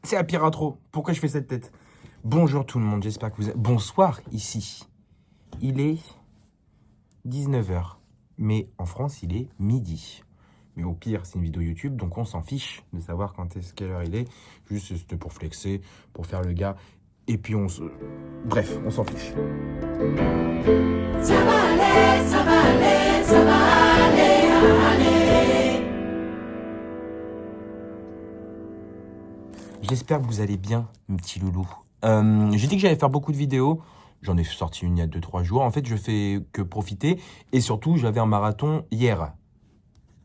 C'est la pire intro. Pourquoi je fais cette tête? Bonjour tout le monde, j'espère que vous êtes... Bonsoir, ici. Il est 19h. Mais en France, il est midi. Mais au pire, c'est une vidéo YouTube, donc on s'en fiche de savoir quelle heure il est. Juste, c'était pour flexer, pour faire le gars. Et puis on se... Bref, on s'en fiche. Ça va aller, ça va aller, ça va aller, aller. J'espère que vous allez bien, mes petits loulous. J'ai dit que j'allais faire beaucoup de vidéos. J'en ai sorti une il y a 2-3 jours. En fait, je fais que profiter. Et surtout, j'avais un marathon hier.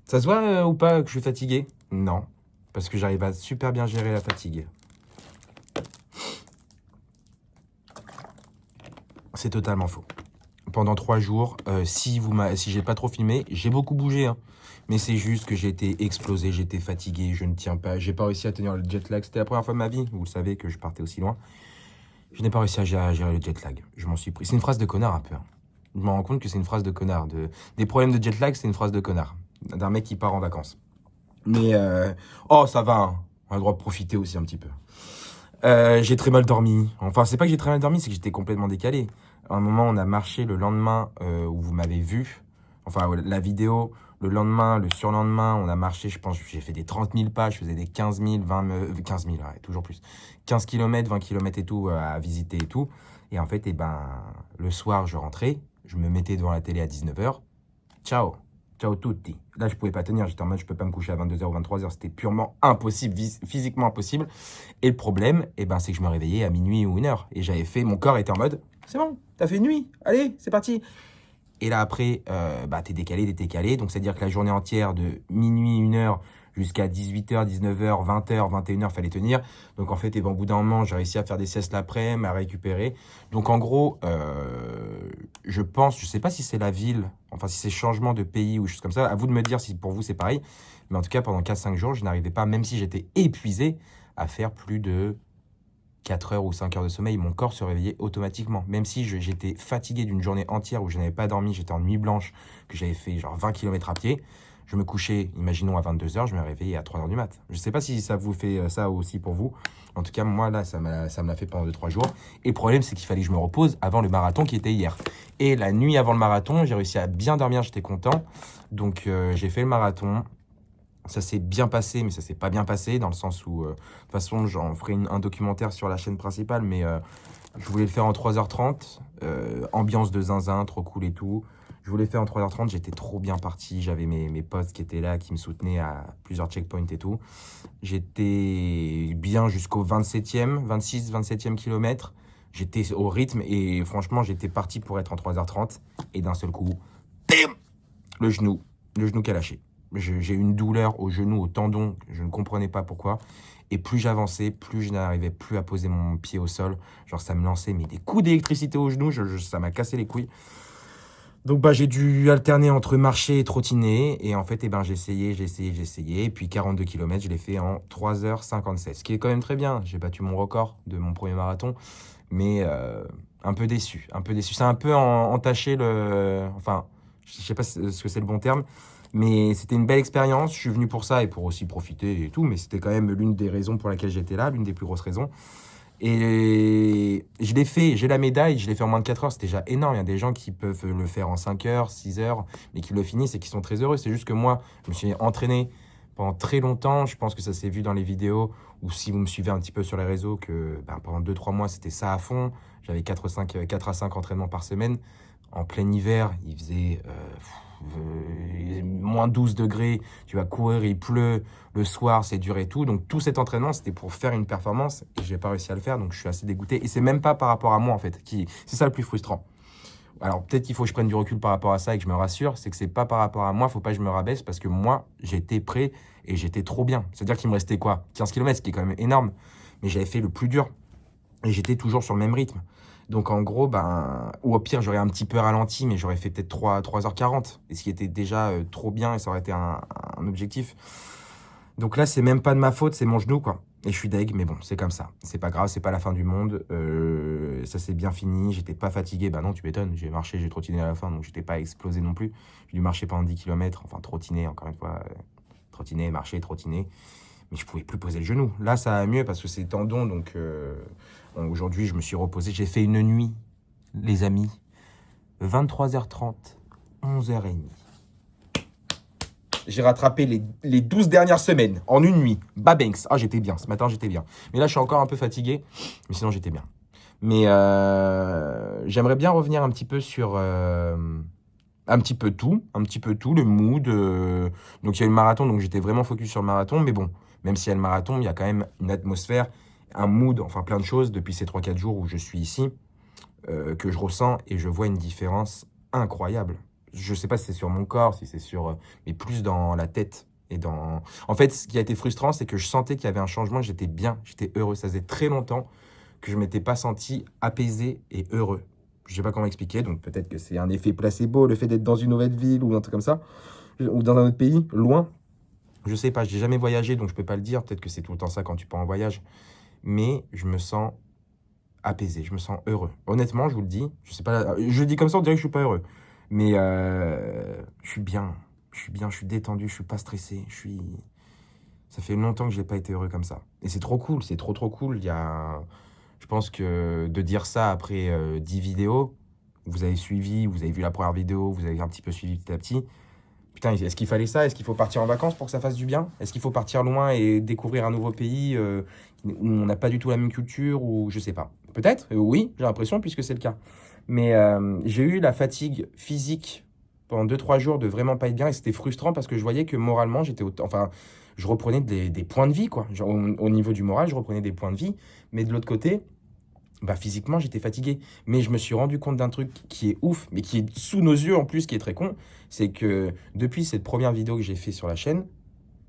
Ça se voit ou pas que je suis fatigué? Non, parce que j'arrive à super bien gérer la fatigue. C'est totalement faux. Pendant 3 jours, si j'ai pas trop filmé, j'ai beaucoup bougé. Hein. Mais c'est juste que j'ai été explosé, j'étais fatigué, je ne tiens pas. J'ai pas réussi à tenir le jet lag. C'était la première fois de ma vie, vous le savez, que je partais aussi loin. Je n'ai pas réussi à gérer le jet lag. Je m'en suis pris. C'est une phrase de connard un peu. Hein. Je me rends compte que c'est une phrase de connard. Des problèmes de jet lag, c'est une phrase de connard. D'un mec qui part en vacances. Mais, oh, ça va. Hein. On a le droit de profiter aussi un petit peu. J'ai très mal dormi. Enfin, c'est pas que j'ai très mal dormi, c'est que j'étais complètement décalé. À un moment, on a marché le lendemain où vous m'avez vu. Enfin, la vidéo, le lendemain, le surlendemain, on a marché, je pense, j'ai fait des 30 000 pas, je faisais des 15 000, 15 000, ouais, toujours plus. 15 km, 20 km et tout à visiter et tout. Et en fait, le soir, je rentrais, je me mettais devant la télé à 19h. Ciao. Ciao tutti. Là, je pouvais pas tenir. J'étais en mode, je peux pas me coucher à 22h ou 23h. C'était purement impossible, physiquement impossible. Et le problème, c'est que je me réveillais à minuit ou 1h. Et mon corps était en mode, c'est bon, t'as fait une nuit. Allez, c'est parti. Et là, après, t'es décalé. Donc, c'est-à-dire que la journée entière de minuit, 1h, jusqu'à 18h, 19h, 20h, 21h, fallait tenir. Donc, en fait, au bout d'un moment, j'ai réussi à faire des siestes l'après-midi, à récupérer. Donc, en gros, je sais pas si c'est la ville, enfin, si c'est changement de pays ou choses comme ça. À vous de me dire si pour vous, c'est pareil. Mais en tout cas, pendant 4-5 jours, je n'arrivais pas, même si j'étais épuisé, à faire plus de 4 heures ou 5 heures de sommeil, mon corps se réveillait automatiquement. Même si j'étais fatigué d'une journée entière où je n'avais pas dormi, j'étais en nuit blanche, que j'avais fait genre 20 km à pied, je me couchais, imaginons à 22h, je me réveillais à 3h du mat. Je ne sais pas si ça vous fait ça aussi pour vous. En tout cas, moi, là, ça me l'a fait pendant 2-3 jours. Et le problème, c'est qu'il fallait que je me repose avant le marathon qui était hier. Et la nuit avant le marathon, j'ai réussi à bien dormir, j'étais content. Donc, j'ai fait le marathon. Ça s'est bien passé, mais ça s'est pas bien passé, dans le sens où, de toute façon, j'en ferai un documentaire sur la chaîne principale, mais je voulais le faire en 3h30, ambiance de zinzin, trop cool et tout. Je voulais le faire en 3h30, j'étais trop bien parti, j'avais mes potes qui étaient là, qui me soutenaient à plusieurs checkpoints et tout. J'étais bien jusqu'au 27e kilomètre. J'étais au rythme et franchement, j'étais parti pour être en 3h30. Et d'un seul coup, bam, le genou qui a lâché. J'ai eu une douleur au genou, au tendon, je ne comprenais pas pourquoi. Et plus j'avançais, plus je n'arrivais plus à poser mon pied au sol. Genre, ça me lançait des coups d'électricité au genou, ça m'a cassé les couilles. Donc, j'ai dû alterner entre marcher et trottiner. Et en fait, j'ai essayé. Et puis, 42 km, je l'ai fait en 3h57. Ce qui est quand même très bien. J'ai battu mon record de mon premier marathon. Mais un peu déçu. Ça a un peu entaché Enfin, je ne sais pas ce que c'est le bon terme. Mais c'était une belle expérience, je suis venu pour ça et pour aussi profiter et tout, mais c'était quand même l'une des raisons pour laquelle j'étais là, l'une des plus grosses raisons. Et je l'ai fait, j'ai la médaille, je l'ai fait en moins de 4 heures, c'était déjà énorme. Il y a des gens qui peuvent le faire en 5 heures, 6 heures, mais qui le finissent et qui sont très heureux. C'est juste que moi, je me suis entraîné pendant très longtemps, je pense que ça s'est vu dans les vidéos, ou si vous me suivez un petit peu sur les réseaux, que pendant 2-3 mois, c'était ça à fond. J'avais 4 à 5 entraînements par semaine. En plein hiver, il faisait... moins 12 degrés, tu vas courir, il pleut, le soir c'est dur et tout. Donc tout cet entraînement c'était pour faire une performance et j'ai pas réussi à le faire, donc je suis assez dégoûté. Et c'est même pas par rapport à moi en fait, c'est ça le plus frustrant. Alors peut-être qu'il faut que je prenne du recul par rapport à ça et que je me rassure, c'est que c'est pas par rapport à moi, faut pas que je me rabaisse parce que moi j'étais prêt et j'étais trop bien. C'est-à-dire qu'il me restait quoi, 15 km, ce qui est quand même énorme, mais j'avais fait le plus dur et j'étais toujours sur le même rythme. Donc en gros, ou au pire, j'aurais un petit peu ralenti, mais j'aurais fait peut-être 3h40, et ce qui était déjà trop bien, et ça aurait été un objectif. Donc là, c'est même pas de ma faute, c'est mon genou, quoi. Et je suis deg, mais bon, c'est comme ça. C'est pas grave, c'est pas la fin du monde. Ça s'est bien fini, j'étais pas fatigué. Bah non, tu m'étonnes, j'ai marché, j'ai trottiné à la fin, donc j'étais pas explosé non plus. J'ai dû marcher pendant 10 km, enfin trottiner, encore une fois. Trottiner, marcher, trottiner. mais je pouvais plus poser le genou. Là, ça va mieux parce que c'est tendon, donc bon, aujourd'hui, je me suis reposé. J'ai fait une nuit, les amis, 23h30, 11h30. J'ai rattrapé les 12 dernières semaines en une nuit. Babanks. Ah, j'étais bien. Ce matin, j'étais bien. Mais là, je suis encore un peu fatigué. Mais sinon, j'étais bien. Mais j'aimerais bien revenir un petit peu sur un petit peu tout, le mood. Donc, il y a eu le marathon, donc j'étais vraiment focus sur le marathon. Mais bon, même s'il y a le marathon, il y a quand même une atmosphère, un mood, enfin plein de choses depuis ces 3-4 jours où je suis ici, que je ressens et je vois une différence incroyable. Je sais pas si c'est sur mon corps, si c'est sur... mais plus dans la tête. Et dans... En fait, ce qui a été frustrant, c'est que je sentais qu'il y avait un changement, j'étais bien, j'étais heureux. Ça faisait très longtemps que je ne m'étais pas senti apaisé et heureux. Je sais pas comment expliquer, donc peut-être que c'est un effet placebo, le fait d'être dans une nouvelle ville ou un truc comme ça, ou dans un autre pays, loin. Je sais pas, j'ai jamais voyagé, donc je peux pas le dire. Peut-être que c'est tout le temps ça quand tu pars en voyage. Mais je me sens apaisé, je me sens heureux. Honnêtement, je vous le dis, je sais pas, je le dis comme ça, on dirait que je suis pas heureux. Mais je suis bien, je suis détendu, je suis pas stressé, ça fait longtemps que je n'ai pas été heureux comme ça. Et c'est trop cool, c'est trop cool. Je pense que de dire ça après 10 vidéos, vous avez suivi, vous avez vu la première vidéo, vous avez un petit peu suivi petit à petit. Putain, est-ce qu'il fallait ça? Est-ce qu'il faut partir en vacances pour que ça fasse du bien? Est-ce qu'il faut partir loin et découvrir un nouveau pays où on n'a pas du tout la même culture ou je sais pas. Peut-être, oui, j'ai l'impression puisque c'est le cas. Mais j'ai eu la fatigue physique pendant 2-3 jours de vraiment pas être bien et c'était frustrant parce que je voyais que moralement, enfin, je reprenais des points de vie, quoi. Genre, au niveau du moral, je reprenais des points de vie. Mais de l'autre côté, bah, physiquement, j'étais fatigué. Mais je me suis rendu compte d'un truc qui est ouf, mais qui est sous nos yeux en plus, qui est très con. C'est que depuis cette première vidéo que j'ai fait sur la chaîne,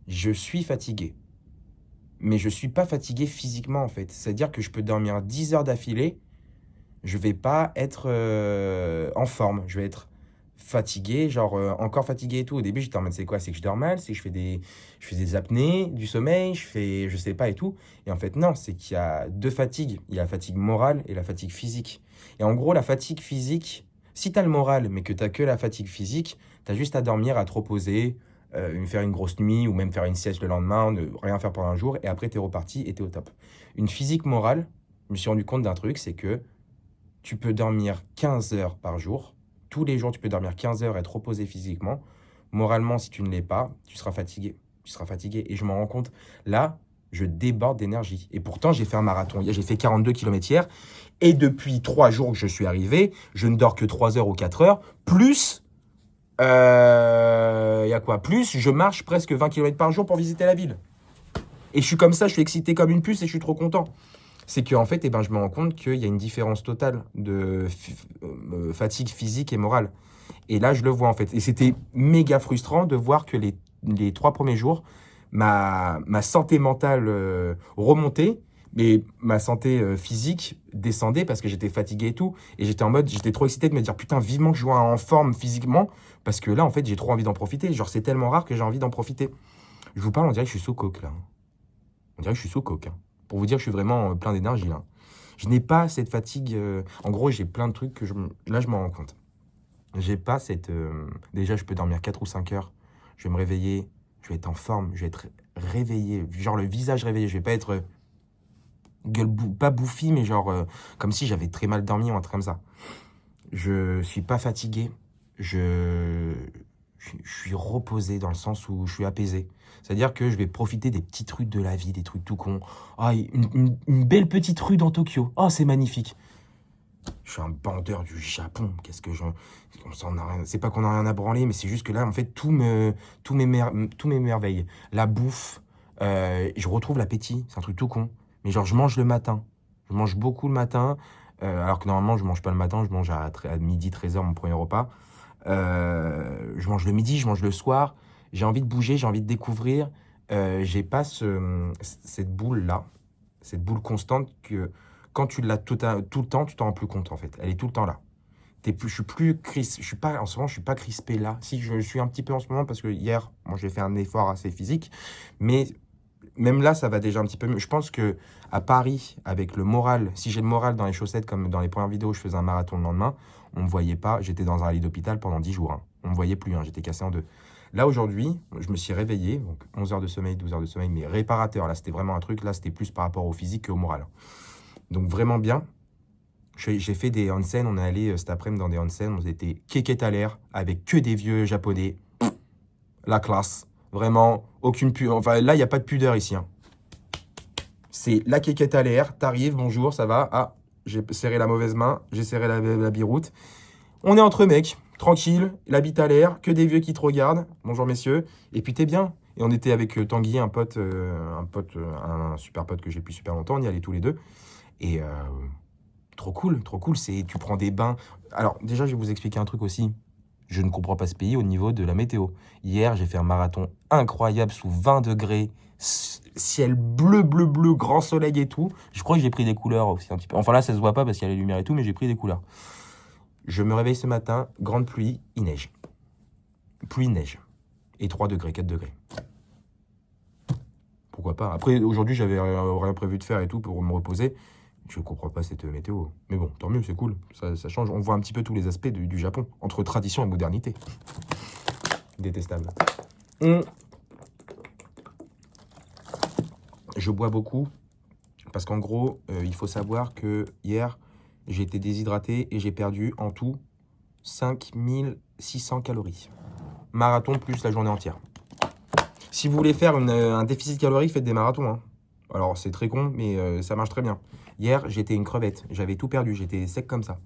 je suis fatigué. Mais je suis pas fatigué physiquement, en fait. C'est-à-dire que je peux dormir 10 heures d'affilée. Je vais pas être en forme. Je vais être fatigué, genre encore fatigué et tout. Au début, j'étais en mode, c'est quoi? C'est que je dors mal, c'est que je fais des apnées du sommeil, je sais pas et tout. Et en fait, non, c'est qu'il y a deux fatigues. Il y a la fatigue morale et la fatigue physique. Et en gros, la fatigue physique, si tu as le moral, mais que tu que la fatigue physique, tu as juste à dormir, à te reposer, faire une grosse nuit ou même faire une sieste le lendemain, ne rien faire pendant un jour, et après, tu es reparti et tu es au top. Une physique morale, je me suis rendu compte d'un truc, c'est que tu peux dormir 15 heures par jour. Tous les jours, tu peux dormir 15 heures et être reposé physiquement. Moralement, si tu ne l'es pas, tu seras fatigué. Tu seras fatigué. Et je m'en rends compte. Là, je déborde d'énergie. Et pourtant, j'ai fait un marathon. Hier, j'ai fait 42 km hier. Et depuis 3 jours que je suis arrivé, je ne dors que 3 heures ou 4 heures. Plus, y a quoi? Plus, je marche presque 20 km par jour pour visiter la ville. Et je suis comme ça, je suis excité comme une puce et je suis trop content. C'est qu'en fait, je me rends compte qu'il y a une différence totale de fatigue physique et morale. Et là, je le vois en fait. Et c'était méga frustrant de voir que les 3 premiers jours, ma santé mentale remontait, mais ma santé physique descendait parce que j'étais fatigué et tout. Et j'étais trop excité de me dire, putain, vivement que je sois en forme physiquement, parce que là, en fait, j'ai trop envie d'en profiter. Genre, c'est tellement rare que j'ai envie d'en profiter. Je vous parle, on dirait que je suis sous coke, là. On dirait que je suis sous coke, hein. Pour vous dire que je suis vraiment plein d'énergie, là. Je n'ai pas cette fatigue... En gros, j'ai plein de trucs que là, je m'en rends compte. J'ai pas cette... Déjà, je peux dormir 4 ou 5 heures. Je vais me réveiller. Je vais être en forme. Je vais être réveillé. Genre le visage réveillé. Je vais pas être... pas bouffi, mais genre... comme si j'avais très mal dormi ou un truc comme ça. Je suis pas fatigué. Je suis reposé dans le sens où je suis apaisé. C'est-à-dire que je vais profiter des petites rues de la vie, des trucs tout cons. Ah, une belle petite rue dans Tokyo. Oh, c'est magnifique. Je suis un bandeur du Japon. Qu'est-ce que je... C'est pas qu'on a rien à branler, mais c'est juste que là, en fait, tout m'émerveille. La bouffe, je retrouve l'appétit. C'est un truc tout con. Mais genre, je mange le matin. Je mange beaucoup le matin. Alors que normalement, je mange pas le matin. Je mange à midi, 13h, mon premier repas. Je mange le midi, je mange le soir. J'ai envie de bouger, j'ai envie de découvrir. J'ai pas cette boule-là, cette boule constante que quand tu l'as tout le temps, tu t'en rends plus compte en fait. Elle est tout le temps là. Je suis plus crispé, en ce moment, je suis pas crispé là. Si, je suis un petit peu en ce moment parce que hier, bon, j'ai fait un effort assez physique. Mais même là, ça va déjà un petit peu mieux. Je pense que à Paris, avec le moral, si j'ai le moral dans les chaussettes, comme dans les premières vidéos, je faisais un marathon le lendemain, on me voyait pas. J'étais dans un lit d'hôpital pendant 10 jours. Hein. On me voyait plus, hein, j'étais cassé en deux. Là, aujourd'hui, je me suis réveillé, donc 11 heures de sommeil, 12 heures de sommeil, mais réparateur. Là, c'était vraiment un truc, là, c'était plus par rapport au physique qu'au moral. Donc, vraiment bien. J'ai fait des onsen, on est allé cet après-midi dans des onsen, on était kékette à l'air, avec que des vieux japonais. La classe. Vraiment, aucune pudeur. Enfin, là, il n'y a pas de pudeur ici. Hein. C'est la kékette à l'air, t'arrives, bonjour, ça va. Ah, j'ai serré la mauvaise main, j'ai serré la biroute. On est entre mecs, tranquille, la bite à l'air, que des vieux qui te regardent. Bonjour messieurs. Et puis t'es bien. Et on était avec Tanguy, un super pote que j'ai depuis super longtemps. On y allait tous les deux. Et trop cool, trop cool. Tu prends des bains. Alors déjà, je vais vous expliquer un truc aussi. Je ne comprends pas ce pays au niveau de la météo. Hier, j'ai fait un marathon incroyable sous 20 degrés. Ciel bleu, bleu, bleu, grand soleil et tout. Je crois que j'ai pris des couleurs aussi un petit peu. Enfin là, ça se voit pas parce qu'il y a les lumières et tout, mais j'ai pris des couleurs. Je me réveille ce matin, grande pluie, il neige. Pluie, neige. Et 3 degrés, 4 degrés. Pourquoi pas? Après, aujourd'hui, j'avais rien prévu de faire et tout pour me reposer. Je comprends pas cette météo. Mais bon, tant mieux, c'est cool. Ça change. On voit un petit peu tous les aspects du Japon, entre tradition et modernité. Détestable. Je bois beaucoup parce qu'en gros, il faut savoir que hier, j'ai été déshydraté et j'ai perdu en tout 5600 calories. Marathon plus la journée entière. Si vous voulez faire un déficit calorique, faites des marathons. Hein. Alors, c'est très con, mais ça marche très bien. Hier, j'étais une crevette. J'avais tout perdu. J'étais sec comme ça.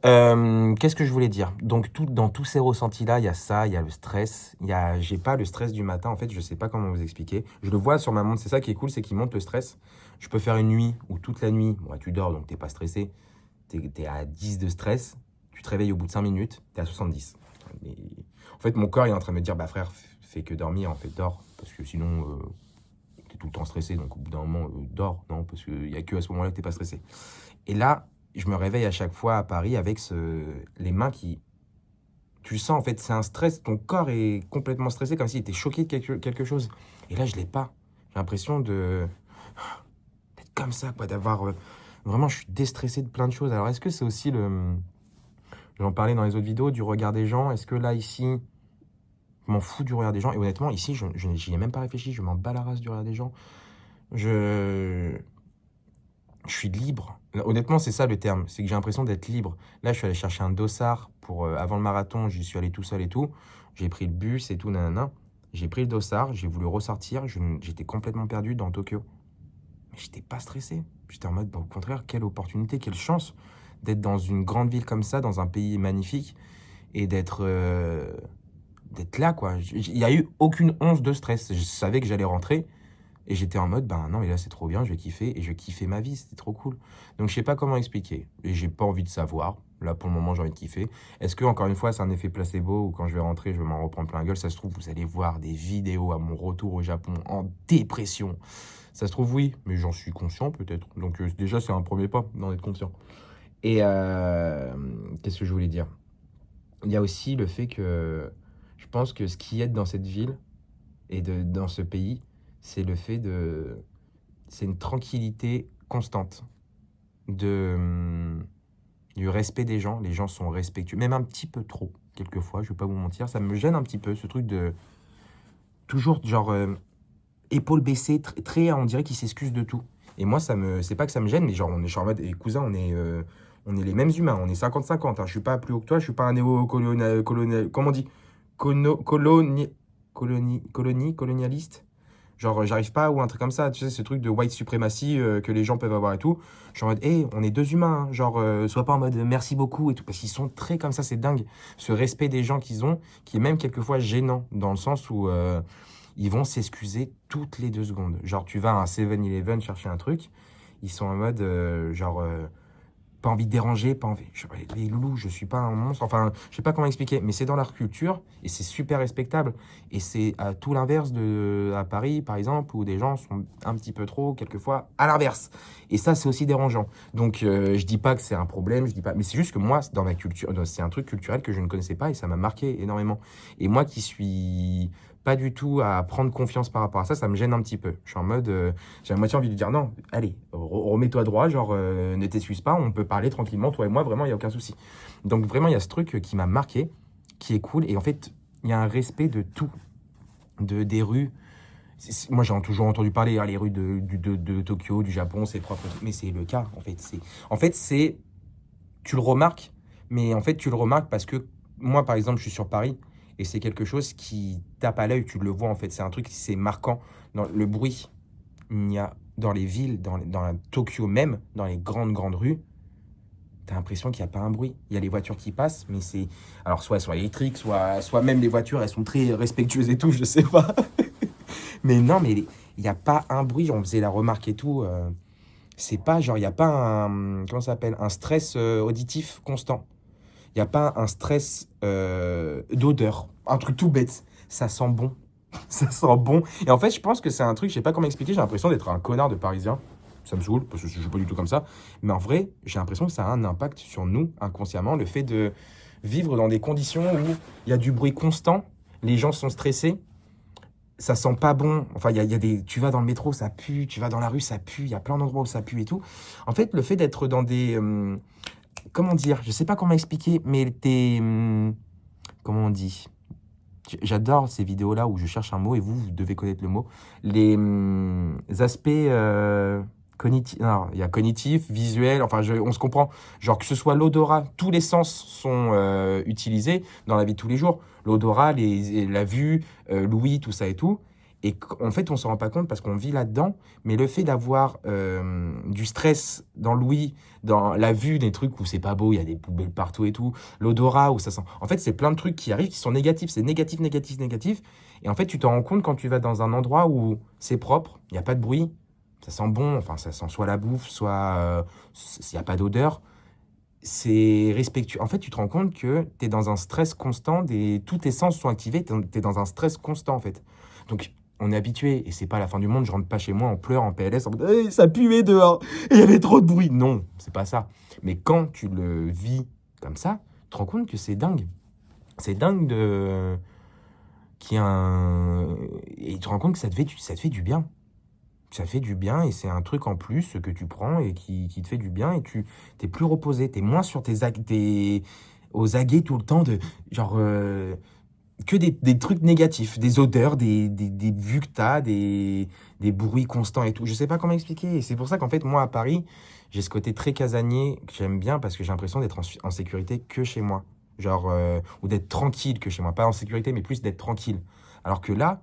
Qu'est-ce que je voulais dire? Donc, dans tous ces ressentis-là, il y a ça, il y a le stress. J'ai pas le stress du matin. En fait, je sais pas comment vous expliquer. Je le vois sur ma montre. C'est ça qui est cool, c'est qu'il monte le stress. Je peux faire une nuit où toute la nuit, bon, tu dors, donc t'es pas stressé. T'es à 10 de stress. Tu te réveilles au bout de 5 minutes, t'es à 70. Mais, en fait, mon corps il est en train de me dire, bah frère, fais que dormir. En fait, dors. Parce que sinon, t'es tout le temps stressé. Donc, au bout d'un moment, dors. Non, parce qu'il y a que à ce moment-là que t'es pas stressé. Et là, je me réveille à chaque fois à Paris avec les mains qui... Tu le sens, en fait, c'est un stress. Ton corps est complètement stressé, comme s'il était choqué de quelque chose. Et là, je l'ai pas. J'ai l'impression d'être comme ça, quoi, d'avoir... Vraiment, je suis déstressé de plein de choses. Alors, est-ce que c'est aussi j'en parlais dans les autres vidéos, du regard des gens. Est-ce que là, ici, je m'en fous du regard des gens? Et honnêtement, ici, je n'y ai même pas réfléchi. Je m'en bats la race du regard des gens. Je suis libre. Honnêtement, c'est ça le terme. C'est que j'ai l'impression d'être libre. Là, je suis allé chercher un dossard pour avant le marathon. J'y suis allé tout seul et tout. J'ai pris le bus et tout, nanana. J'ai pris le dossard. J'ai voulu ressortir. J'étais complètement perdu dans Tokyo. Mais j'étais pas stressé. J'étais en mode, bah, au contraire, quelle opportunité, quelle chance d'être dans une grande ville comme ça, dans un pays magnifique et d'être là, quoi. Il n'y a eu aucune once de stress. Je savais que j'allais rentrer. Et j'étais en mode, ben non, mais là, c'est trop bien, je vais kiffer. Et je kiffais ma vie, c'était trop cool. Donc, je sais pas comment expliquer. Et j'ai pas envie de savoir. Là, pour le moment, j'ai envie de kiffer. Est-ce que, encore une fois, c'est un effet placebo ou quand je vais rentrer, je vais m'en reprendre plein la gueule? Ça se trouve, vous allez voir des vidéos à mon retour au Japon en dépression. Ça se trouve, oui, mais j'en suis conscient peut-être. Donc, déjà, c'est un premier pas d'en être conscient. Et qu'est-ce que je voulais dire? Il y a aussi le fait que je pense que ce qui aide dans cette ville et dans ce pays, c'est le fait c'est une tranquillité constante du respect des gens. Les gens sont respectueux, même un petit peu trop, quelquefois, je vais pas vous mentir. Ça me gêne un petit peu, ce truc de toujours, genre, épaules baissées, très, on dirait qu'ils s'excusent de tout. Et moi, c'est pas que ça me gêne, mais genre, on est en mode, et cousin, on est les mêmes humains, on est 50-50. Hein. Je suis pas plus haut que toi, je suis pas un néo-colonial, comment on dit? Colonialiste. Genre, j'arrive pas, ou un truc comme ça, tu sais, ce truc de white supremacy que les gens peuvent avoir et tout. Je suis en mode, hey, on est deux humains, hein. Genre, sois pas en mode merci beaucoup et tout, parce qu'ils sont très comme ça, c'est dingue. Ce respect des gens qu'ils ont, qui est même quelquefois gênant, dans le sens où ils vont s'excuser toutes les 2 secondes. Genre, tu vas à un 7-Eleven chercher un truc, ils sont en mode, pas envie de déranger, pas envie. Les loulous, je suis pas un monstre. Enfin, je sais pas comment expliquer, mais c'est dans leur culture et c'est super respectable. Et c'est à tout l'inverse à Paris, par exemple, où des gens sont un petit peu trop, quelquefois, à l'inverse. Et ça, c'est aussi dérangeant. Donc, je dis pas que c'est un problème, je dis pas, mais c'est juste que moi, dans ma culture, c'est un truc culturel que je ne connaissais pas et ça m'a marqué énormément. Et moi qui suis pas du tout à prendre confiance par rapport à ça, ça me gêne un petit peu. Je suis en mode, j'ai à moitié envie de dire non, allez, remets-toi droit, genre, ne t'excuse pas, on peut parler tranquillement, toi et moi, vraiment, il n'y a aucun souci. Donc vraiment, il y a ce truc qui m'a marqué, qui est cool, et en fait, il y a un respect de tout, des rues. Moi, j'ai toujours entendu parler, les rues de Tokyo, du Japon, c'est propre. Mais c'est le cas, en fait. Tu le remarques, mais en fait, tu le remarques parce que moi, par exemple, je suis sur Paris et c'est quelque chose qui tape à l'œil, tu le vois, en fait. C'est un truc, c'est marquant. Dans le bruit, il y a dans les villes, dans la Tokyo même, dans les grandes rues, t'as l'impression qu'il n'y a pas un bruit. Il y a les voitures qui passent, mais c'est... Alors, soit elles sont électriques, soit même les voitures, elles sont très respectueuses et tout, je sais pas. Mais non, mais il n'y a pas un bruit. On faisait la remarque et tout. C'est pas genre, il n'y a pas un... Comment ça s'appelle? Un stress auditif constant. Il n'y a pas un stress d'odeur. Un truc tout bête. Ça sent bon. Ça sent bon. Et en fait, je pense que c'est un truc, je sais pas comment expliquer, j'ai l'impression d'être un connard de Parisien. Ça me saoule, parce que je suis pas du tout comme ça. Mais en vrai, j'ai l'impression que ça a un impact sur nous, inconsciemment. Le fait de vivre dans des conditions où il y a du bruit constant, les gens sont stressés, ça sent pas bon. Enfin, il y a des... Tu vas dans le métro, ça pue. Tu vas dans la rue, ça pue. Il y a plein d'endroits où ça pue et tout. En fait, le fait d'être dans des... comment dire? Je sais pas comment expliquer, mais des... comment on dit? J'adore ces vidéos-là où je cherche un mot et vous devez connaître le mot. Les aspects cognitifs. Non, il y a cognitif, visuel, enfin, on se comprend. Genre que ce soit l'odorat, tous les sens sont utilisés dans la vie de tous les jours. L'odorat, la vue, l'ouïe, tout ça et tout. Et en fait, on ne s'en rend pas compte parce qu'on vit là-dedans. Mais le fait d'avoir du stress dans l'ouïe, dans la vue, des trucs où c'est pas beau, il y a des poubelles partout et tout, l'odorat où ça sent... En fait, c'est plein de trucs qui arrivent qui sont négatifs. C'est négatif, négatif, négatif. Et en fait, tu t'en rends compte quand tu vas dans un endroit où c'est propre, il n'y a pas de bruit, ça sent bon, enfin, ça sent soit la bouffe, soit il n'y a pas d'odeur. C'est respectueux. En fait, tu te rends compte que tu es dans un stress constant, tous tes sens sont activés, tu es dans un stress constant, en fait. Donc, on est habitué, et c'est pas la fin du monde, je rentre pas chez moi en pleurs, en PLS, en mode hey, ça puait dehors, et il y avait trop de bruit. Non, c'est pas ça. Mais quand tu le vis comme ça, tu te rends compte que c'est dingue. C'est dingue qu'il y a un... Et tu te rends compte que ça te fait du bien. Ça fait du bien, et c'est un truc en plus que tu prends et qui te fait du bien, et tu t'es plus reposé, t'es moins sur aux aguets tout le temps de genre... que des trucs négatifs, des odeurs, des vues que t'as, des bruits constants et tout. Je sais pas comment expliquer. Et c'est pour ça qu'en fait, moi, à Paris, j'ai ce côté très casanier que j'aime bien parce que j'ai l'impression d'être en sécurité que chez moi. Genre, ou d'être tranquille que chez moi. Pas en sécurité, mais plus d'être tranquille. Alors que là,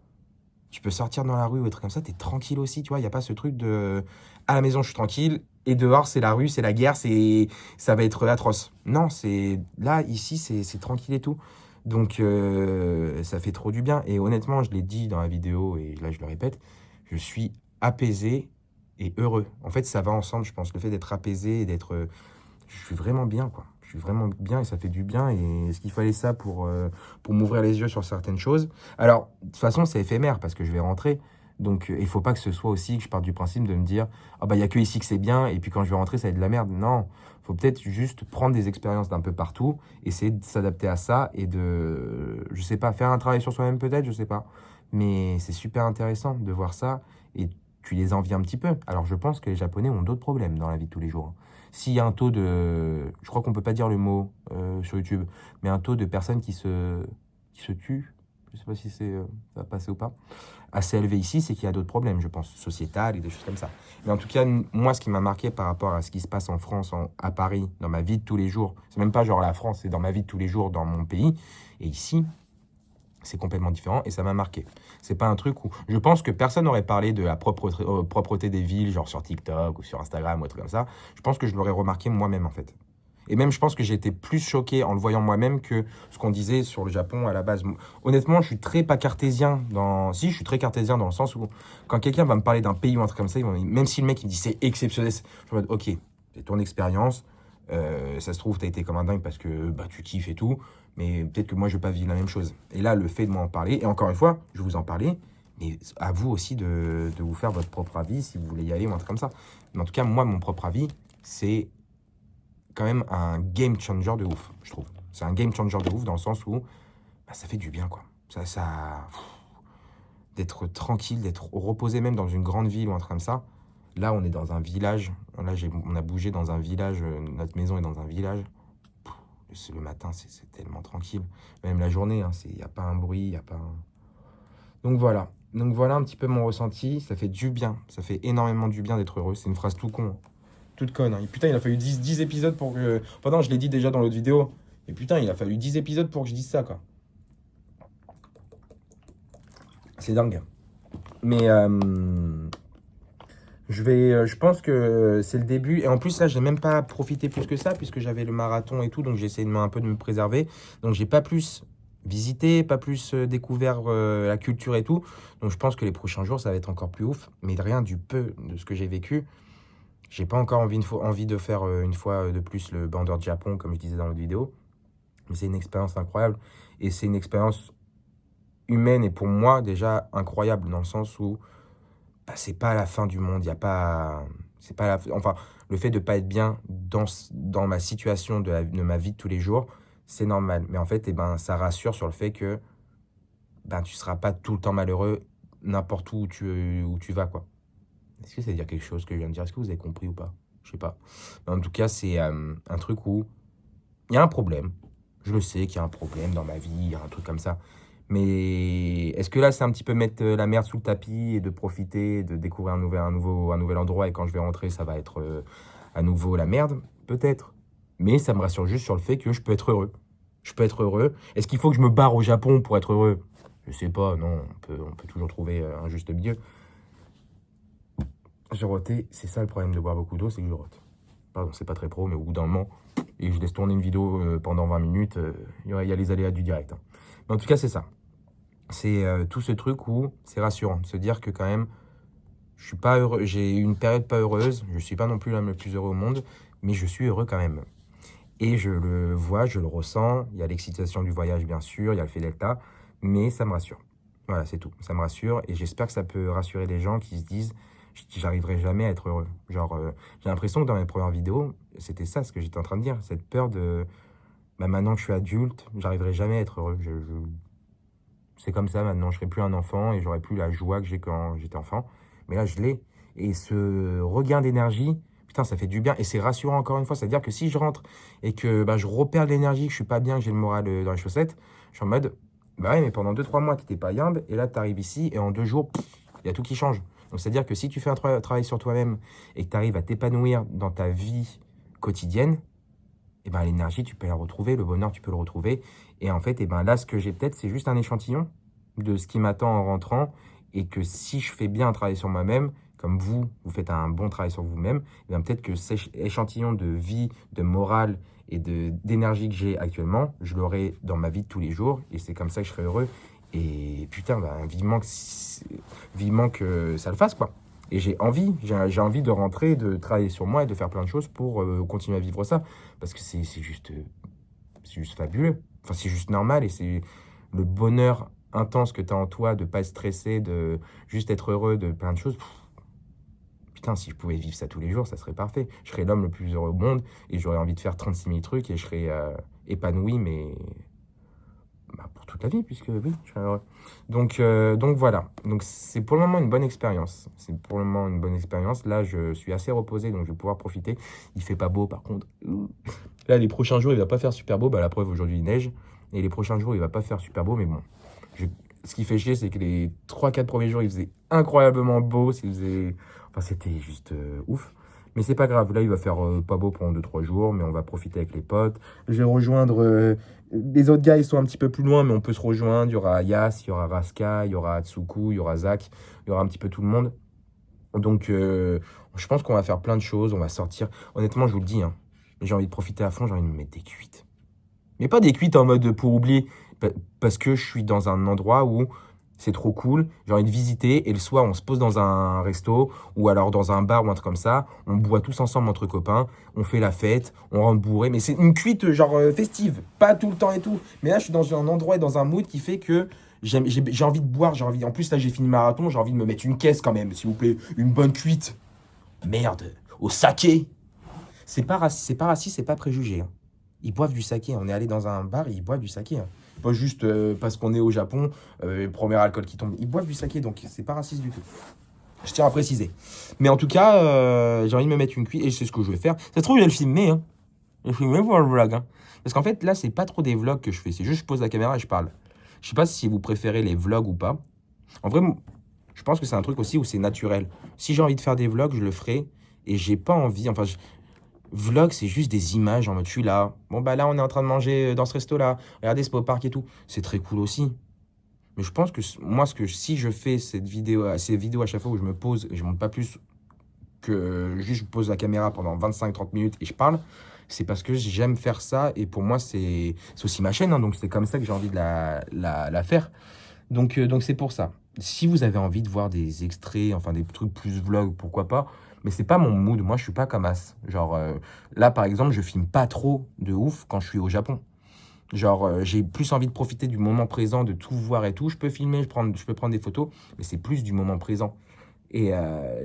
tu peux sortir dans la rue ou être comme ça, t'es tranquille aussi, tu vois. Il n'y a pas ce truc de à la maison, je suis tranquille, et dehors, c'est la rue, c'est la guerre, ça va être atroce. Non, c'est là, ici, c'est tranquille et tout. Donc, ça fait trop du bien. Et honnêtement, je l'ai dit dans la vidéo, et là, je le répète, je suis apaisé et heureux. En fait, ça va ensemble, je pense. Le fait d'être apaisé et d'être... je suis vraiment bien, quoi. Je suis vraiment bien et ça fait du bien. Et est-ce qu'il fallait ça pour m'ouvrir les yeux sur certaines choses? Alors, de toute façon, c'est éphémère parce que je vais rentrer. Donc, il faut pas que ce soit aussi que je parte du principe de me dire « Ah bah, il n'y a que ici que c'est bien, et puis quand je vais rentrer, ça va être de la merde. » Non, faut peut-être juste prendre des expériences d'un peu partout, essayer de s'adapter à ça et je sais pas, faire un travail sur soi-même peut-être, je sais pas. Mais c'est super intéressant de voir ça et tu les envies un petit peu. Alors, je pense que les Japonais ont d'autres problèmes dans la vie de tous les jours. S'il y a un taux de... Je crois qu'on peut pas dire le mot sur YouTube, mais un taux de personnes qui se tuent, je sais pas si ça va passer ou pas, assez élevé ici, c'est qu'il y a d'autres problèmes, je pense, sociétales et des choses comme ça. Mais en tout cas, moi, ce qui m'a marqué par rapport à ce qui se passe en France, à Paris, dans ma vie de tous les jours, c'est même pas genre la France, c'est dans ma vie de tous les jours, dans mon pays, et ici, c'est complètement différent, et ça m'a marqué. C'est pas un truc où... Je pense que personne n'aurait parlé de la propreté des villes, genre sur TikTok ou sur Instagram ou un truc comme ça. Je pense que je l'aurais remarqué moi-même, en fait. Et même, je pense que j'ai été plus choqué en le voyant moi-même que ce qu'on disait sur le Japon à la base. Honnêtement, je suis très pas cartésien Si, je suis très cartésien dans le sens où quand quelqu'un va me parler d'un pays ou un truc comme ça, même si le mec il me dit c'est exceptionnel, je suis en mode ok, c'est ton expérience, ça se trouve t'as été comme un dingue parce que bah, tu kiffes et tout, mais peut-être que moi je vais pas vivre la même chose. Et là, le fait de m'en parler, et encore une fois, je vais vous en parler, mais à vous aussi de vous faire votre propre avis si vous voulez y aller ou un truc comme ça. Mais en tout cas, moi, mon propre avis, c'est quand même un game changer de ouf, je trouve. C'est un game changer de ouf dans le sens où bah, ça fait du bien, quoi. D'être tranquille, d'être reposé même dans une grande ville ou un truc comme ça. Là, on est dans un village. Là, on a bougé dans un village. Notre maison est dans un village. Le matin, c'est tellement tranquille. Même la journée, hein, il n'y a pas un bruit, il n'y a pas un... Donc voilà. Donc voilà un petit peu mon ressenti. Ça fait du bien. Ça fait énormément du bien d'être heureux. C'est une phrase tout con, hein. Toute conne, hein. Et putain, il a fallu 10 épisodes pour que... Pendant, je l'ai dit déjà dans l'autre vidéo. Et putain, il a fallu 10 épisodes pour que je dise ça, quoi. C'est dingue. Mais je pense que c'est le début. Et en plus, là, j'ai même pas profité plus que ça, puisque j'avais le marathon et tout. Donc, j'ai essayé un peu de me préserver. Donc, j'ai pas plus visité, pas plus découvert la culture et tout. Donc, je pense que les prochains jours, ça va être encore plus ouf. Mais rien du peu de ce que j'ai vécu. J'ai pas encore envie de faire une fois de plus le Bandeur de Japon, comme je disais dans l'autre vidéo. Mais c'est une expérience incroyable. Et c'est une expérience humaine et pour moi déjà incroyable dans le sens où bah, c'est pas la fin du monde. Il y a pas... C'est pas enfin, le fait de pas être bien dans ma situation de ma vie de tous les jours, c'est normal. Mais en fait, eh ben, ça rassure sur le fait que ben, tu seras pas tout le temps malheureux n'importe où tu vas, quoi. Est-ce que ça veut dire quelque chose que je viens de dire? Est-ce que vous avez compris ou pas? Je sais pas. Mais en tout cas, c'est un truc où il y a un problème. Je le sais qu'il y a un problème dans ma vie, il y a un truc comme ça. Mais est-ce que là, c'est un petit peu mettre la merde sous le tapis et de profiter, de découvrir un nouvel endroit et quand je vais rentrer, ça va être à nouveau la merde? Peut-être. Mais ça me rassure juste sur le fait que je peux être heureux. Je peux être heureux. Est-ce qu'il faut que je me barre au Japon pour être heureux? Je sais pas, non. On peut toujours trouver un juste milieu. J'ai roté, c'est ça le problème de boire beaucoup d'eau, c'est que je rote. Pardon, c'est pas très pro, mais au bout d'un moment, et je laisse tourner une vidéo pendant 20 minutes, il y a les aléas du direct, hein. Mais en tout cas, c'est ça. C'est tout ce truc où c'est rassurant de se dire que quand même, je suis pas heureux, j'ai eu une période pas heureuse, je suis pas non plus l'homme le plus heureux au monde, mais je suis heureux quand même. Et je le vois, je le ressens, il y a l'excitation du voyage bien sûr, il y a le fait d'être là, mais ça me rassure. Voilà, c'est tout, ça me rassure et j'espère que ça peut rassurer les gens qui se disent j'arriverai jamais à être heureux. Genre, j'ai l'impression que dans mes premières vidéos, c'était ça ce que j'étais en train de dire, cette peur de bah, maintenant que je suis adulte, j'arriverai jamais à être heureux. C'est comme ça maintenant, je serai plus un enfant et j'aurai plus la joie que j'ai quand j'étais enfant. Mais là, je l'ai. Et ce regain d'énergie, putain, ça fait du bien. Et c'est rassurant encore une fois. C'est-à-dire que si je rentre et que bah, je repère de l'énergie, que je suis pas bien, que j'ai le moral dans les chaussettes, je suis en mode, bah ouais, mais pendant 2-3 mois, tu n'étais pas yimbe. Et là, tu arrives ici et en 2 jours, il y a tout qui change. Donc, c'est-à-dire que si tu fais un travail sur toi-même et que tu arrives à t'épanouir dans ta vie quotidienne, et ben l'énergie, tu peux la retrouver, le bonheur, tu peux le retrouver. Et en fait, et ben là, ce que j'ai peut-être, c'est juste un échantillon de ce qui m'attend en rentrant. Et que si je fais bien un travail sur moi-même, comme vous faites un bon travail sur vous-même, et bien peut-être que cet échantillon de vie, de morale et d'énergie que j'ai actuellement, je l'aurai dans ma vie de tous les jours. Et c'est comme ça que je serai heureux. Et putain, ben, vivement que ça le fasse, quoi. Et j'ai envie de rentrer, de travailler sur moi et de faire plein de choses pour continuer à vivre ça. Parce que c'est juste fabuleux. Enfin, c'est juste normal et c'est le bonheur intense que tu as en toi de pas être stressé, de juste être heureux de plein de choses. Putain, si je pouvais vivre ça tous les jours, ça serait parfait. Je serais l'homme le plus heureux au monde et j'aurais envie de faire 36 000 trucs et je serais épanoui, mais bah, pour toute la vie, puisque oui, je serais heureux. Donc voilà. Donc c'est pour le moment une bonne expérience. C'est pour le moment une bonne expérience. Là, je suis assez reposé, donc je vais pouvoir profiter. Il fait pas beau, par contre. Là, les prochains jours, il va pas faire super beau. Bah, la preuve, aujourd'hui, il neige. Et les prochains jours, il va pas faire super beau, mais bon. Ce qui fait chier, c'est que les 3-4 premiers jours, il faisait incroyablement beau. Enfin, c'était juste ouf. Mais c'est pas grave. Là, il va faire pas beau pendant 2-3 jours, mais on va profiter avec les potes. Je vais rejoindre... les autres gars, ils sont un petit peu plus loin, mais on peut se rejoindre. Il y aura Yas, il y aura Raska, il y aura Atsuku, il y aura Zach. Il y aura un petit peu tout le monde. Donc, je pense qu'on va faire plein de choses. On va sortir. Honnêtement, je vous le dis, hein, j'ai envie de profiter à fond. J'ai envie de me mettre des cuites. Mais pas des cuites en mode pour oublier. Parce que je suis dans un endroit où c'est trop cool, j'ai envie de visiter, et le soir, on se pose dans un resto, ou alors dans un bar, ou un truc comme ça, on boit tous ensemble entre copains, on fait la fête, on rentre bourré, mais c'est une cuite genre festive, pas tout le temps et tout. Mais là, je suis dans un endroit et dans un mood qui fait que j'ai envie de boire, en plus, là, j'ai fini le marathon, j'ai envie de me mettre une caisse quand même, s'il vous plaît, une bonne cuite. Merde, au saké. C'est pas raciste, c'est pas préjugé, hein. Ils boivent du saké, on est allé dans un bar et ils boivent du saké, hein. Pas juste parce qu'on est au Japon, premier alcool qui tombe. Ils boivent du saké, donc c'est pas raciste du tout. Je tiens à préciser. Mais en tout cas, j'ai envie de me mettre une cuite et c'est ce que je vais faire. Ça se trouve, je vais le filmer, hein. Je filme pour le vlog. Hein. Parce qu'en fait, là, c'est pas trop des vlogs que je fais. C'est juste je pose la caméra et je parle. Je sais pas si vous préférez les vlogs ou pas. En vrai, je pense que c'est un truc aussi où c'est naturel. Si j'ai envie de faire des vlogs, je le ferai. Et j'ai pas envie. Enfin, vlog, c'est juste des images en mode je suis là. Bon, bah là, on est en train de manger dans ce resto-là. Regardez, c'est au parc et tout. C'est très cool aussi. Mais je pense que moi, si je fais ces vidéos à chaque fois où je me pose et je monte pas plus que juste je pose la caméra pendant 25-30 minutes et je parle, c'est parce que j'aime faire ça et pour moi, c'est aussi ma chaîne. Hein, donc, c'est comme ça que j'ai envie de la faire. Donc c'est pour ça. Si vous avez envie de voir des extraits, enfin des trucs plus vlog, pourquoi pas. Mais c'est pas mon mood. Moi, je suis pas comme As. Genre, là, par exemple, je filme pas trop de ouf quand je suis au Japon. Genre, j'ai plus envie de profiter du moment présent, de tout voir et tout. Je peux filmer, je peux prendre des photos, mais c'est plus du moment présent. Et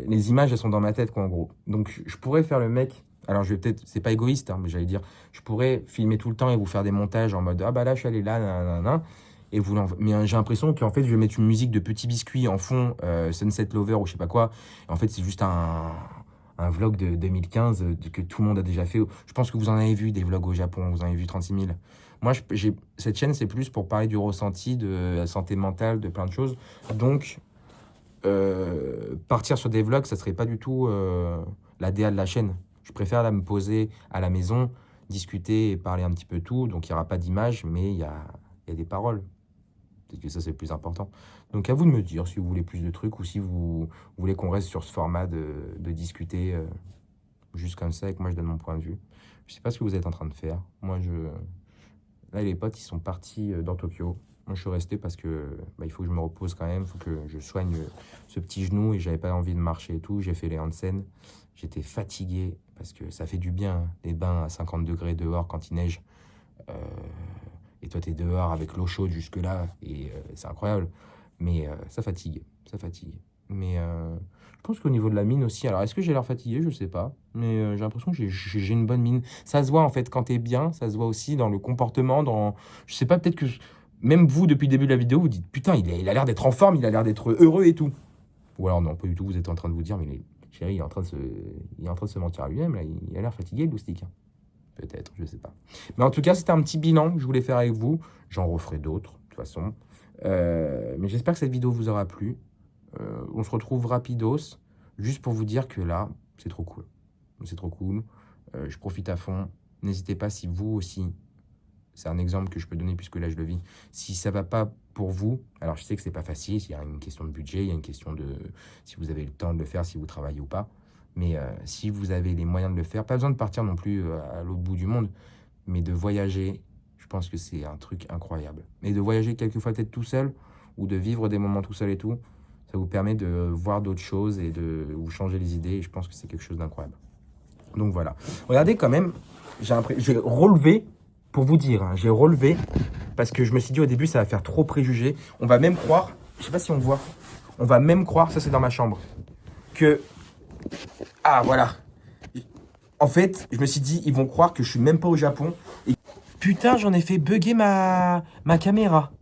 les images, elles sont dans ma tête, quoi, en gros. Donc, je pourrais faire le mec. Alors, je vais peut-être, c'est pas égoïste, hein, mais j'allais dire, je pourrais filmer tout le temps et vous faire des montages en mode, ah bah là, je suis allé là, nanana. Et mais j'ai l'impression qu'en fait, je vais mettre une musique de Petit Biscuit en fond, Sunset Lover ou je sais pas quoi. Et en fait, c'est juste un vlog de 2015 que tout le monde a déjà fait. Je pense que vous en avez vu des vlogs au Japon, vous en avez vu 36 000. Moi, cette chaîne, c'est plus pour parler du ressenti, de la santé mentale, de plein de choses. Donc, partir sur des vlogs, ça serait pas du tout la DA de la chaîne. Je préfère là me poser à la maison, discuter et parler un petit peu tout. Donc, il n'y aura pas d'image, mais il y a des paroles. Peut-être que ça, c'est le plus important. Donc, à vous de me dire si vous voulez plus de trucs ou si vous voulez qu'on reste sur ce format de discuter juste comme ça et que moi, je donne mon point de vue. Je sais pas ce que vous êtes en train de faire. Moi, là, les potes, ils sont partis dans Tokyo. Moi, je suis resté parce que il faut que je me repose quand même. Il faut que je soigne ce petit genou et j'avais pas envie de marcher et tout. J'ai fait les onsen. J'étais fatigué parce que ça fait du bien, hein, les bains à 50 degrés dehors quand il neige. Euh, et toi, tu es dehors avec l'eau chaude jusque-là, et c'est incroyable. Mais ça fatigue, ça fatigue. Mais je pense qu'au niveau de la mine aussi, alors est-ce que j'ai l'air fatigué? Je sais pas. Mais j'ai l'impression que j'ai une bonne mine. Ça se voit en fait quand t'es bien, ça se voit aussi dans le comportement, Je sais pas, peut-être que même vous, depuis le début de la vidéo, vous dites putain, il a l'air d'être en forme, il a l'air d'être heureux et tout. Ou alors non, pas du tout, vous êtes en train de vous dire, mais chérie, il est en train de se mentir à lui-même, là, il a l'air fatigué, le loustic. Hein. Peut-être, je sais pas. Mais en tout cas, c'était un petit bilan que je voulais faire avec vous. J'en referai d'autres, de toute façon. Mais j'espère que cette vidéo vous aura plu. On se retrouve rapidos, juste pour vous dire que là, c'est trop cool. C'est trop cool. Je profite à fond. N'hésitez pas si vous aussi, c'est un exemple que je peux donner puisque là je le vis. Si ça va pas pour vous, alors je sais que c'est pas facile, il y a une question de budget, il y a une question de si vous avez le temps de le faire, si vous travaillez ou pas. Mais si vous avez les moyens de le faire, pas besoin de partir non plus à l'autre bout du monde, mais de voyager, je pense que c'est un truc incroyable. Et de voyager quelquefois peut-être tout seul, ou de vivre des moments tout seul et tout, ça vous permet de voir d'autres choses et de vous changer les idées. Et je pense que c'est quelque chose d'incroyable. Donc voilà. Regardez quand même, j'ai relevé, pour vous dire, hein, j'ai relevé, parce que je me suis dit au début, ça va faire trop préjugé. On va même croire, je sais pas si on voit, on va même croire, ça c'est dans ma chambre, que... Ah, voilà. En fait, je me suis dit, ils vont croire que je suis même pas au Japon. Et putain, j'en ai fait bugger ma caméra.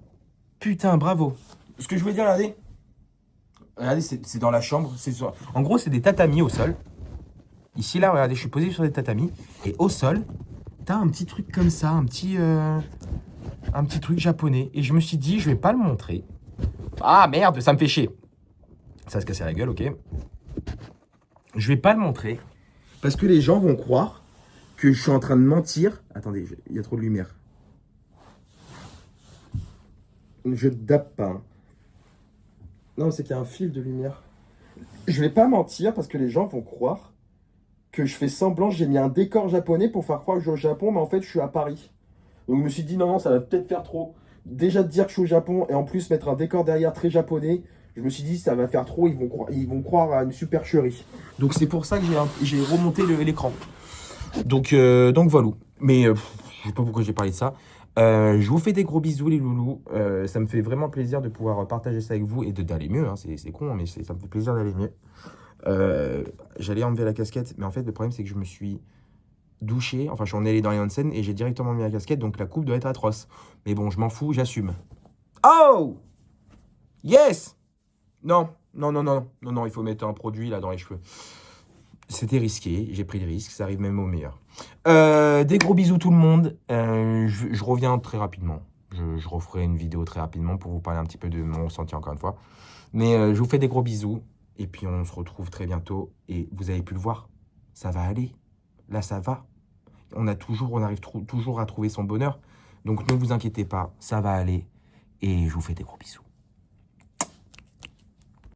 Putain, bravo. Ce que je voulais dire, regardez. Regardez, c'est dans la chambre. En gros, c'est des tatamis au sol. Ici, là, regardez, je suis posé sur des tatamis. Et au sol, t'as un petit truc comme ça, un petit truc japonais. Et je me suis dit, je vais pas le montrer. Ah, merde, ça me fait chier. Ça va se casser la gueule, ok. Je vais pas le montrer. Parce que les gens vont croire que je suis en train de mentir. Attendez, il y a trop de lumière. Je dappe pas. Hein. Non, c'est qu'il y a un fil de lumière. Je vais pas mentir parce que les gens vont croire que je fais semblant. J'ai mis un décor japonais pour faire croire que je suis au Japon, mais en fait, je suis à Paris. Donc, je me suis dit, non, ça va peut-être faire trop. Déjà de dire que je suis au Japon et en plus mettre un décor derrière très japonais, je me suis dit, ça va faire trop. Ils vont croire à une supercherie. Donc, c'est pour ça que j'ai remonté l'écran. Donc voilà. Mais je sais pas pourquoi j'ai parlé de ça. Je vous fais des gros bisous les loulous. Ça me fait vraiment plaisir de pouvoir partager ça avec vous et d'aller mieux. Hein. C'est con, mais ça me fait plaisir d'aller mieux. J'allais enlever la casquette, mais en fait le problème c'est que je me suis douché. Enfin, je suis allé dans les onsen et j'ai directement mis la casquette, donc la coupe doit être atroce. Mais bon, je m'en fous, j'assume. Oh yes. Non, il faut mettre un produit là dans les cheveux. C'était risqué, j'ai pris le risque, ça arrive même au meilleur. Des gros bisous tout le monde. Je reviens très rapidement. Je referai une vidéo très rapidement pour vous parler un petit peu de mon ressenti encore une fois. Mais je vous fais des gros bisous. Et puis on se retrouve très bientôt. Et vous avez pu le voir, ça va aller. Là, ça va. On arrive toujours à trouver son bonheur. Donc ne vous inquiétez pas, ça va aller. Et je vous fais des gros bisous.